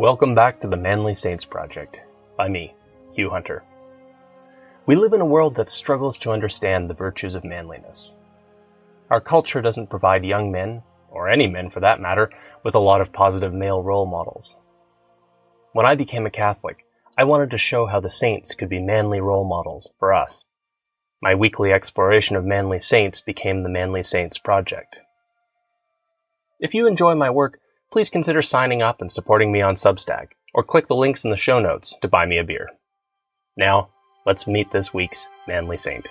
Welcome back to the Manly Saints Project, by me, Hugh Hunter. We live in a world that struggles to understand the virtues of manliness. Our culture doesn't provide young men, or any men for that matter, with a lot of positive male role models. When I became a Catholic, I wanted to show how the saints could be manly role models for us. My weekly exploration of manly saints became the Manly Saints Project. If you enjoy my work, please consider signing up and supporting me on Substack, or click the links in the show notes to buy me a beer. Now, let's meet this week's Manly Saint.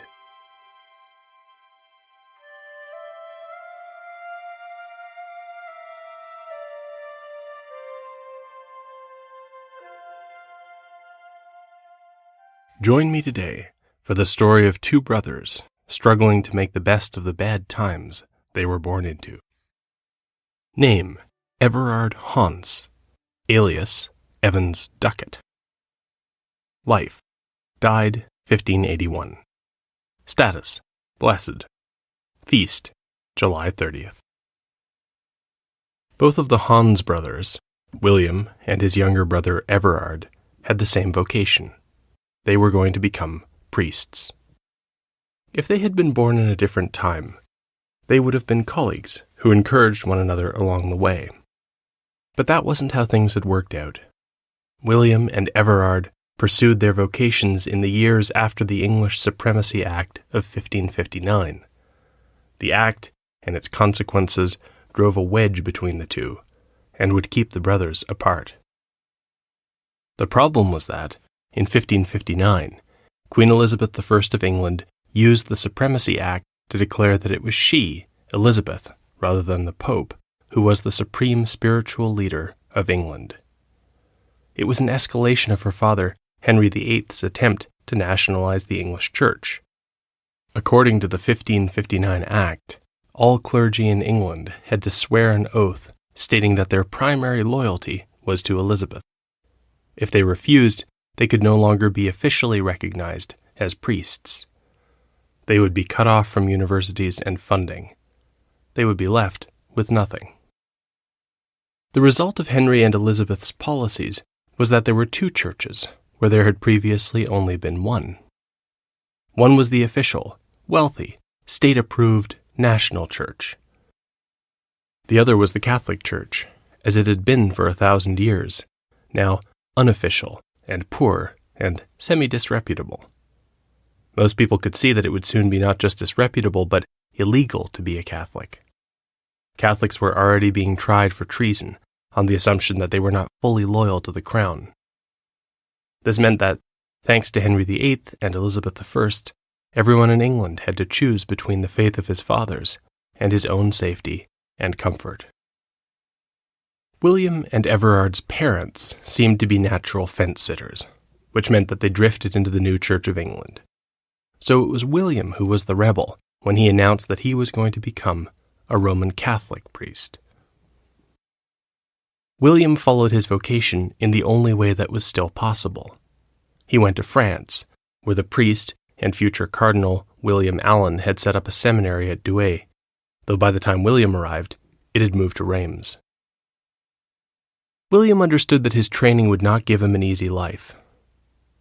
Join me today for the story of two brothers struggling to make the best of the bad times they were born into. Name: Everard Hanse, alias Evans Duckett. Life: died 1581. Status: blessed. Feast: July 30th. Both of the Hanse brothers, William and his younger brother Everard, had the same vocation. They were going to become priests. If they had been born in a different time, they would have been colleagues who encouraged one another along the way. But that wasn't how things had worked out. William and Everard pursued their vocations in the years after the English Supremacy Act of 1559. The act and its consequences drove a wedge between the two, and would keep the brothers apart. The problem was that, in 1559, Queen Elizabeth I of England used the Supremacy Act to declare that it was she, Elizabeth, rather than the Pope, who was the supreme spiritual leader of England. It was an escalation of her father, Henry VIII's attempt to nationalize the English Church. According to the 1559 Act, all clergy in England had to swear an oath stating that their primary loyalty was to Elizabeth. If they refused, they could no longer be officially recognized as priests. They would be cut off from universities and funding. They would be left with nothing. The result of Henry and Elizabeth's policies was that there were two churches, where there had previously only been one. One was the official, wealthy, state-approved national church. The other was the Catholic Church, as it had been for 1,000 years, now unofficial and poor and semi-disreputable. Most people could see that it would soon be not just disreputable, but illegal to be a Catholic. Catholics were already being tried for treason on the assumption that they were not fully loyal to the crown. This meant that, thanks to Henry VIII and Elizabeth I, everyone in England had to choose between the faith of his fathers and his own safety and comfort. William and Everard's parents seemed to be natural fence-sitters, which meant that they drifted into the new Church of England. So it was William who was the rebel when he announced that he was going to become a Roman Catholic priest. William followed his vocation in the only way that was still possible. He went to France, where the priest and future Cardinal William Allen had set up a seminary at Douai, though by the time William arrived, it had moved to Reims. William understood that his training would not give him an easy life.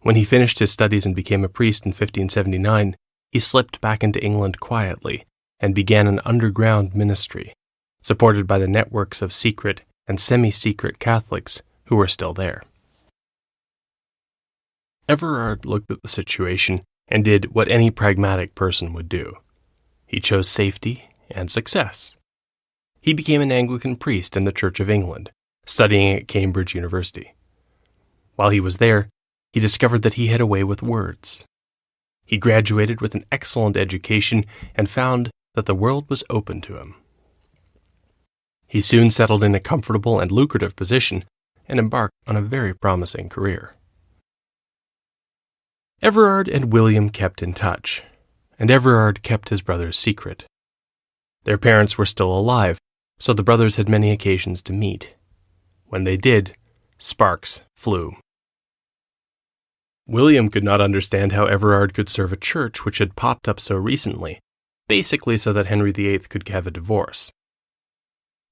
When he finished his studies and became a priest in 1579, he slipped back into England quietly and began an underground ministry, supported by the networks of secret and semi-secret Catholics who were still there. Everard looked at the situation and did what any pragmatic person would do. He chose safety and success. He became an Anglican priest in the Church of England, studying at Cambridge University. While he was there, he discovered that he had a way with words. He graduated with an excellent education and found that the world was open to him. He soon settled in a comfortable and lucrative position and embarked on a very promising career. Everard and William kept in touch, and Everard kept his brother's secret. Their parents were still alive, so the brothers had many occasions to meet. When they did, sparks flew. William could not understand how Everard could serve a church which had popped up so recently, basically so that Henry VIII could have a divorce.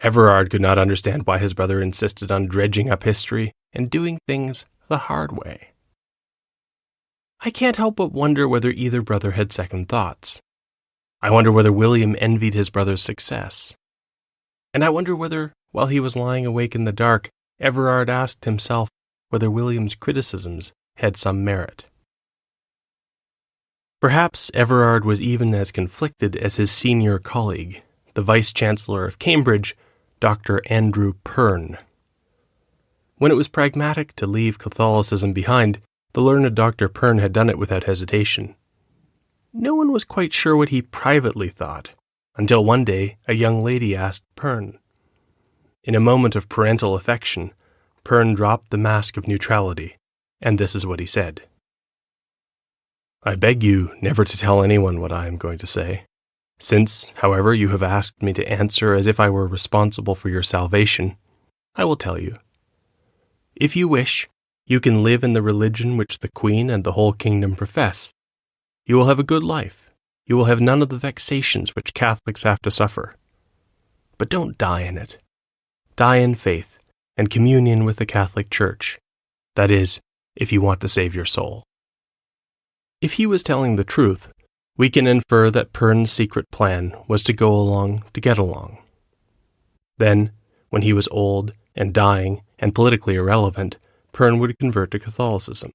Everard could not understand why his brother insisted on dredging up history and doing things the hard way. I can't help but wonder whether either brother had second thoughts. I wonder whether William envied his brother's success. And I wonder whether, while he was lying awake in the dark, Everard asked himself whether William's criticisms had some merit. Perhaps Everard was even as conflicted as his senior colleague, the Vice-Chancellor of Cambridge, Dr. Andrew Perne. When it was pragmatic to leave Catholicism behind, the learned Dr. Perne had done it without hesitation. No one was quite sure what he privately thought, until one day a young lady asked Perne. In a moment of parental affection, Perne dropped the mask of neutrality, and this is what he said. "I beg you never to tell anyone what I am going to say. Since, however, you have asked me to answer as if I were responsible for your salvation, I will tell you. If you wish, you can live in the religion which the Queen and the whole kingdom profess. You will have a good life. You will have none of the vexations which Catholics have to suffer. But don't die in it. Die in faith and communion with the Catholic Church. That is, if you want to save your soul." If he was telling the truth, we can infer that Perne's secret plan was to go along to get along. Then, when he was old and dying and politically irrelevant, Perne would convert to Catholicism.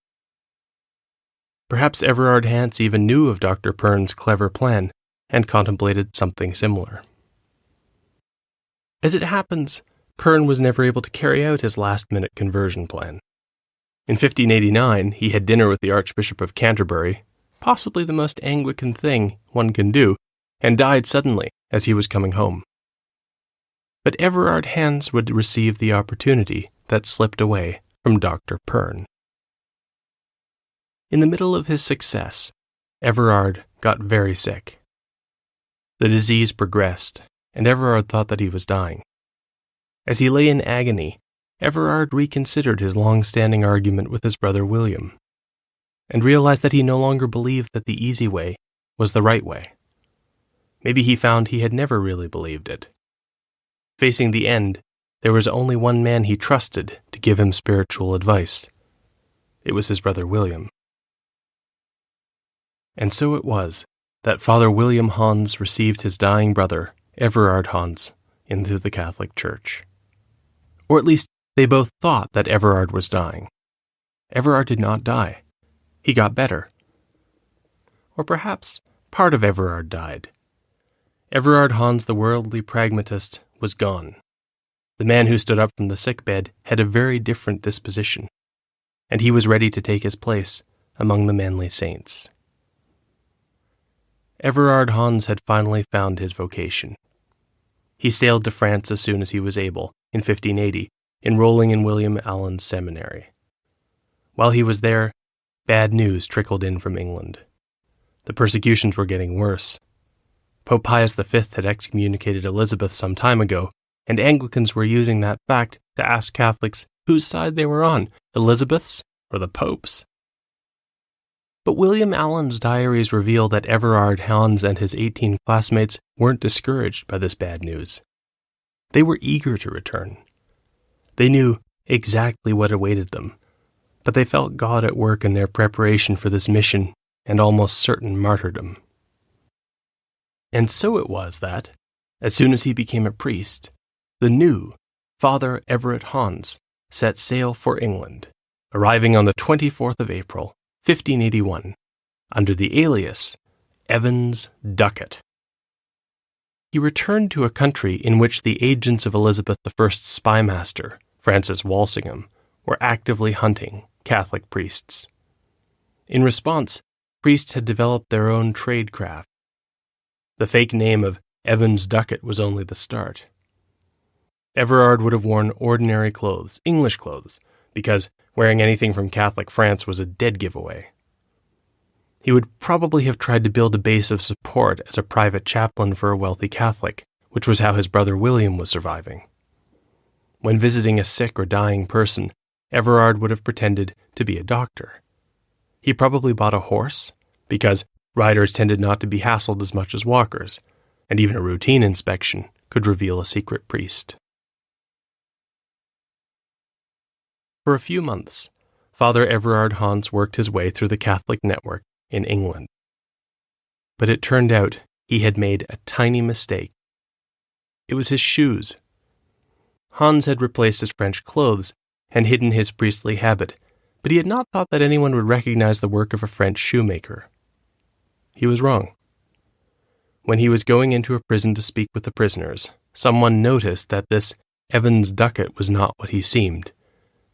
Perhaps Everard Hanse even knew of Dr. Perne's clever plan and contemplated something similar. As it happens, Perne was never able to carry out his last-minute conversion plan. In 1589, he had dinner with the Archbishop of Canterbury, possibly the most Anglican thing one can do, and died suddenly as he was coming home. But Everard Hanse would receive the opportunity that slipped away from Dr. Perne. In the middle of his success, Everard got very sick. The disease progressed, and Everard thought that he was dying. As he lay in agony, Everard reconsidered his long-standing argument with his brother William, and realized that he no longer believed that the easy way was the right way. Maybe he found he had never really believed it. Facing the end, there was only one man he trusted to give him spiritual advice. It was his brother William. And so it was that Father William Hanse received his dying brother, Everard Hanse, into the Catholic Church. Or at least, they both thought that Everard was dying. Everard did not die. He got better. Or perhaps part of Everard died. Everard Hanse, the worldly pragmatist, was gone. The man who stood up from the sickbed had a very different disposition, and he was ready to take his place among the manly saints. Everard Hanse had finally found his vocation. He sailed to France as soon as he was able, in 1580, enrolling in William Allen's seminary. While he was there, bad news trickled in from England. The persecutions were getting worse. Pope Pius V had excommunicated Elizabeth some time ago, and Anglicans were using that fact to ask Catholics whose side they were on, Elizabeth's or the Pope's. But William Allen's diaries reveal that Everard Hanse and his 18 classmates weren't discouraged by this bad news. They were eager to return. They knew exactly what awaited them, but they felt God at work in their preparation for this mission and almost certain martyrdom. And so it was that, as soon as he became a priest, the new Father Everard Hanse set sail for England, arriving on the 24th of April, 1581, under the alias Evans Ducat. He returned to a country in which the agents of Elizabeth I's spymaster, Francis Walsingham, were actively hunting Catholic priests. In response, priests had developed their own tradecraft. The fake name of Evans Ducat was only the start. Everard would have worn ordinary clothes, English clothes, because wearing anything from Catholic France was a dead giveaway. He would probably have tried to build a base of support as a private chaplain for a wealthy Catholic, which was how his brother William was surviving. When visiting a sick or dying person, Everard would have pretended to be a doctor. He probably bought a horse, because riders tended not to be hassled as much as walkers, and even a routine inspection could reveal a secret priest. For a few months, Father Everard Hanse worked his way through the Catholic network in England. But it turned out he had made a tiny mistake. It was his shoes. Hanse had replaced his French clothes and hidden his priestly habit, but he had not thought that anyone would recognize the work of a French shoemaker. He was wrong. When he was going into a prison to speak with the prisoners, someone noticed that this Evans Ducat was not what he seemed,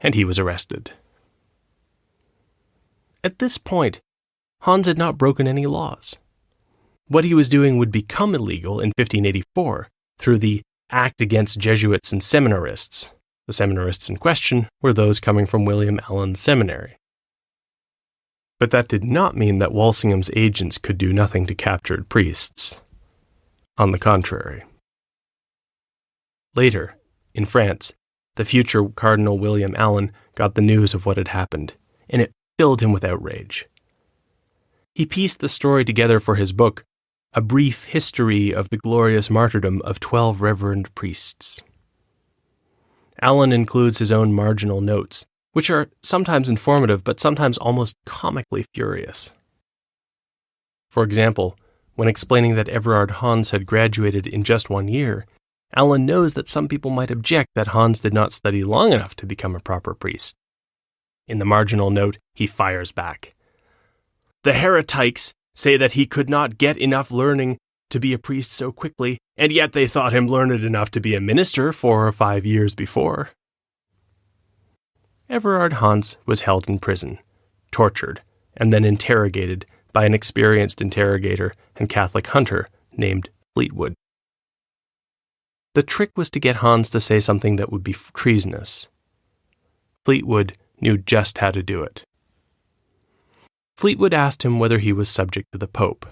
and he was arrested. At this point, Hanse had not broken any laws. What he was doing would become illegal in 1584 through the Act Against Jesuits and Seminarists. The seminarists in question were those coming from William Allen's seminary. But that did not mean that Walsingham's agents could do nothing to captured priests. On the contrary. Later, in France, the future Cardinal William Allen got the news of what had happened, and it filled him with outrage. He pieced the story together for his book, A Brief History of the Glorious Martyrdom of 12 Reverend Priests. Allen includes his own marginal notes, which are sometimes informative but sometimes almost comically furious. For example, when explaining that Everard Hanse had graduated in just 1 year, Allen knows that some people might object that Hanse did not study long enough to become a proper priest. In the marginal note, he fires back. The heretics say that he could not get enough learning to be a priest so quickly, and yet they thought him learned enough to be a minister 4 or 5 years before. Everard Hanse was held in prison, tortured, and then interrogated by an experienced interrogator and Catholic hunter named Fleetwood. The trick was to get Hanse to say something that would be treasonous. Fleetwood knew just how to do it. Fleetwood asked him whether he was subject to the Pope.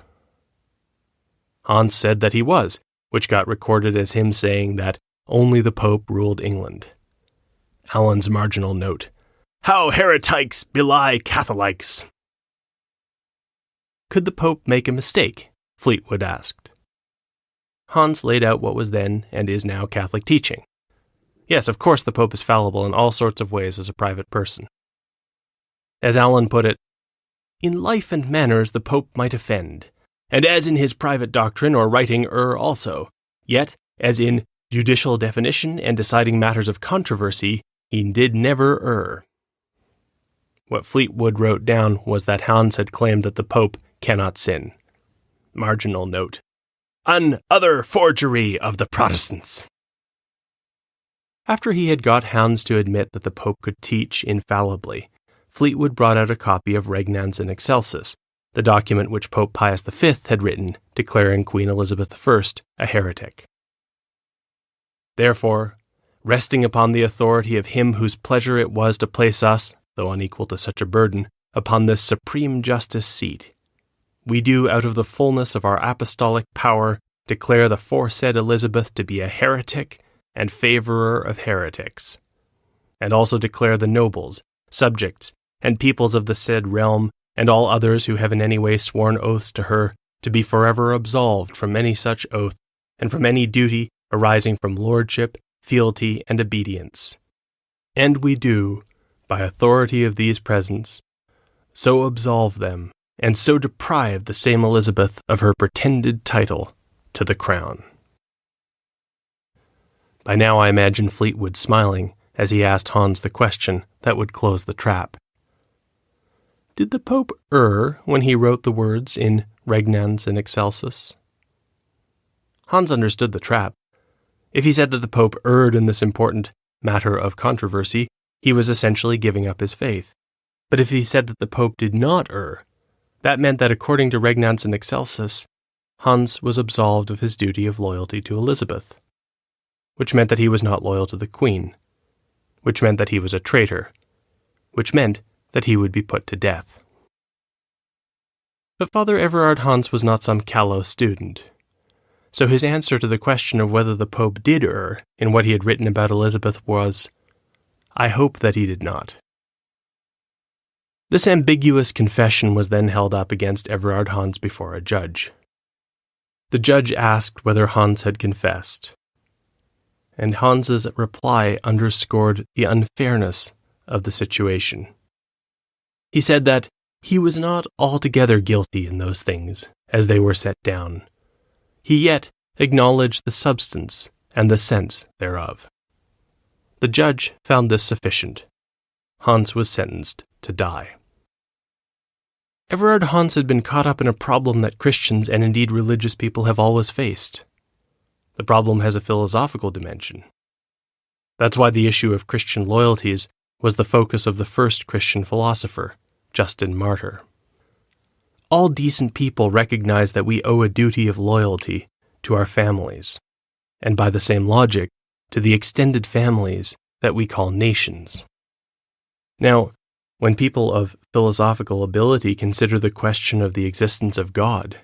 Hanse said that he was, which got recorded as him saying that only the Pope ruled England. Allen's marginal note, How heretics belie Catholics! Could the Pope make a mistake? Fleetwood asked. Hanse laid out what was then and is now Catholic teaching. Yes, of course the Pope is fallible in all sorts of ways as a private person. As Allen put it, in life and manners the Pope might offend, and as in his private doctrine or writing err also, yet as in judicial definition and deciding matters of controversy, he did never err. What Fleetwood wrote down was that Hanse had claimed that the Pope cannot sin. Marginal note, Other forgery of the Protestants. After he had got Hanse to admit that the Pope could teach infallibly, Fleetwood brought out a copy of Regnans in Excelsis, the document which Pope Pius V had written declaring Queen Elizabeth I a heretic. Therefore, resting upon the authority of him whose pleasure it was to place us, though unequal to such a burden, upon this supreme justice seat, we do out of the fullness of our apostolic power declare the foresaid Elizabeth to be a heretic and favorer of heretics, and also declare the nobles, subjects, and peoples of the said realm, and all others who have in any way sworn oaths to her, to be forever absolved from any such oath, and from any duty arising from lordship, fealty, and obedience. And we do, by authority of these presents, so absolve them, and so deprive the same Elizabeth of her pretended title to the crown. By now I imagine Fleetwood smiling as he asked Hanse the question that would close the trap. Did the Pope err when he wrote the words in Regnans in Excelsis? Hanse understood the trap. If he said that the Pope erred in this important matter of controversy, he was essentially giving up his faith. But if he said that the Pope did not err, that meant that according to Regnans in Excelsis, Hanse was absolved of his duty of loyalty to Elizabeth, which meant that he was not loyal to the Queen, which meant that he was a traitor, which meant that he would be put to death. But Father Everard Hanse was not some callow student, so his answer to the question of whether the Pope did err in what he had written about Elizabeth was, I hope that he did not. This ambiguous confession was then held up against Everard Hanse before a judge. The judge asked whether Hanse had confessed, and Hanse's reply underscored the unfairness of the situation. He said that he was not altogether guilty in those things, as they were set down. He yet acknowledged the substance and the sense thereof. The judge found this sufficient. Hanse was sentenced to die. Everard Hanse had been caught up in a problem that Christians and indeed religious people have always faced. The problem has a philosophical dimension. That's why the issue of Christian loyalties was the focus of the first Christian philosopher, Justin Martyr. All decent people recognize that we owe a duty of loyalty to our families, and by the same logic, to the extended families that we call nations. Now, when people of philosophical ability consider the question of the existence of God,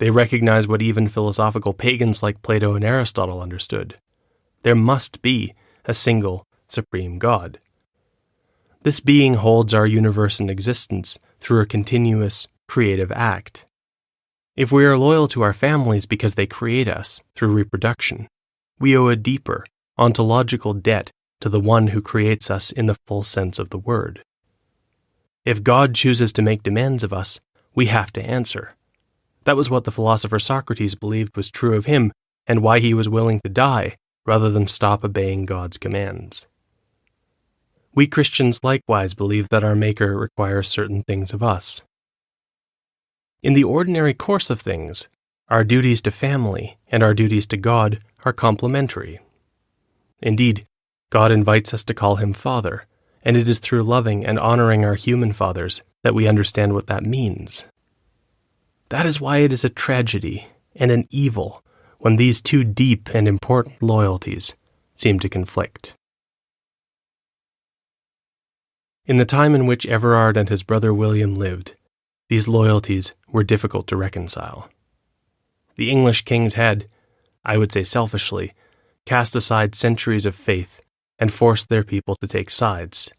they recognize what even philosophical pagans like Plato and Aristotle understood. There must be a single, supreme God. This being holds our universe in existence through a continuous, creative act. If we are loyal to our families because they create us through reproduction, we owe a deeper, ontological debt to the one who creates us in the full sense of the word. If God chooses to make demands of us, we have to answer. That was what the philosopher Socrates believed was true of him, and why he was willing to die rather than stop obeying God's commands. We Christians likewise believe that our Maker requires certain things of us. In the ordinary course of things, our duties to family and our duties to God are complementary. Indeed, God invites us to call him Father, and it is through loving and honoring our human fathers that we understand what that means. That is why it is a tragedy and an evil when these two deep and important loyalties seem to conflict. In the time in which Everard and his brother William lived, these loyalties were difficult to reconcile. The English kings had, I would say selfishly, cast aside centuries of faith and forced their people to take sides.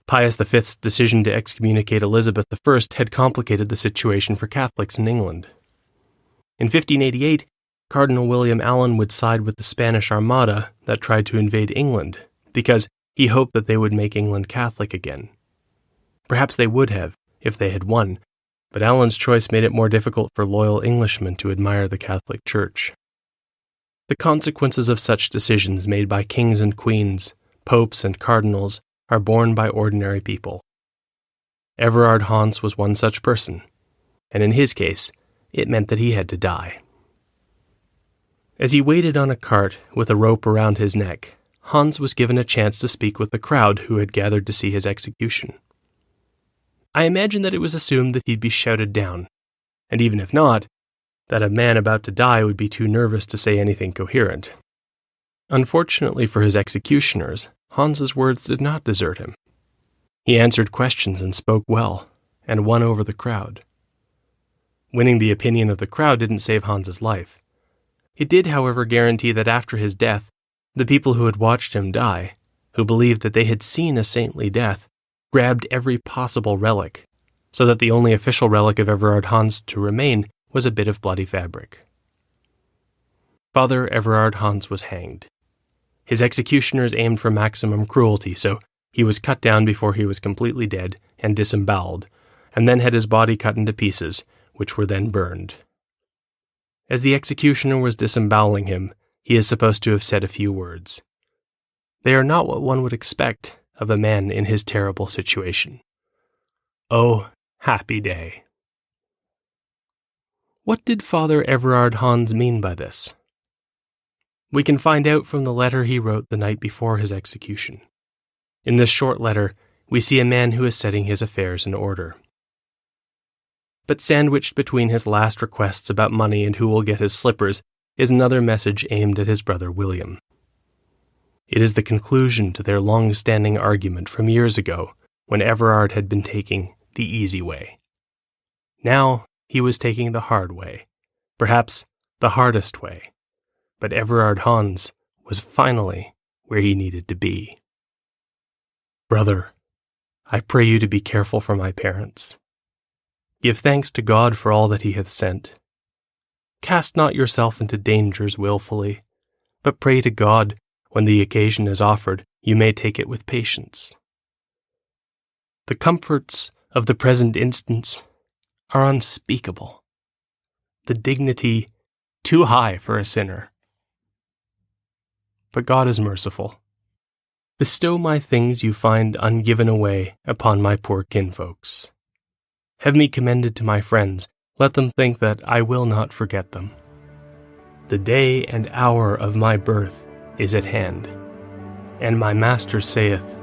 Pius V's decision to excommunicate Elizabeth I had complicated the situation for Catholics in England. In 1588, Cardinal William Allen would side with the Spanish Armada that tried to invade England, because he hoped that they would make England Catholic again. Perhaps they would have, if they had won, but Allen's choice made it more difficult for loyal Englishmen to admire the Catholic Church. The consequences of such decisions made by kings and queens, popes and cardinals, are borne by ordinary people. Everard Hanse was one such person, and in his case, it meant that he had to die. As he waited on a cart with a rope around his neck, Hanse was given a chance to speak with the crowd who had gathered to see his execution. I imagine that it was assumed that he'd be shouted down, and even if not, that a man about to die would be too nervous to say anything coherent. Unfortunately for his executioners, Hanse's words did not desert him. He answered questions and spoke well, and won over the crowd. Winning the opinion of the crowd didn't save Hanse's life. It did, however, guarantee that after his death, the people who had watched him die, who believed that they had seen a saintly death, grabbed every possible relic, so that the only official relic of Everard Hanse to remain was a bit of bloody fabric. Father Everard Hanse was hanged. His executioners aimed for maximum cruelty, so he was cut down before he was completely dead and disemboweled, and then had his body cut into pieces, which were then burned. As the executioner was disemboweling him, he is supposed to have said a few words. They are not what one would expect of a man in his terrible situation. Oh, happy day. What did Father Everard Hanse mean by this? We can find out from the letter he wrote the night before his execution. In this short letter, we see a man who is setting his affairs in order. But sandwiched between his last requests about money and who will get his slippers is another message aimed at his brother William. It is the conclusion to their long-standing argument from years ago when Everard had been taking the easy way. Now he was taking the hard way, perhaps the hardest way. But Everard Hanse was finally where he needed to be. Brother, I pray you to be careful for my parents. Give thanks to God for all that he hath sent. Cast not yourself into dangers wilfully. but pray to God when the occasion is offered, you may take it with patience. The comforts of the present instance are unspeakable, the dignity too high for a sinner. But God is merciful. Bestow my things you find ungiven away upon my poor kinfolks. Have me commended to my friends, let them think that I will not forget them. The day and hour of my birth is at hand, and my master saith,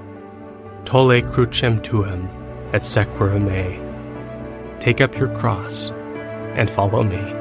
Tolle crucem tuum et sequere me. Take up your cross and follow me.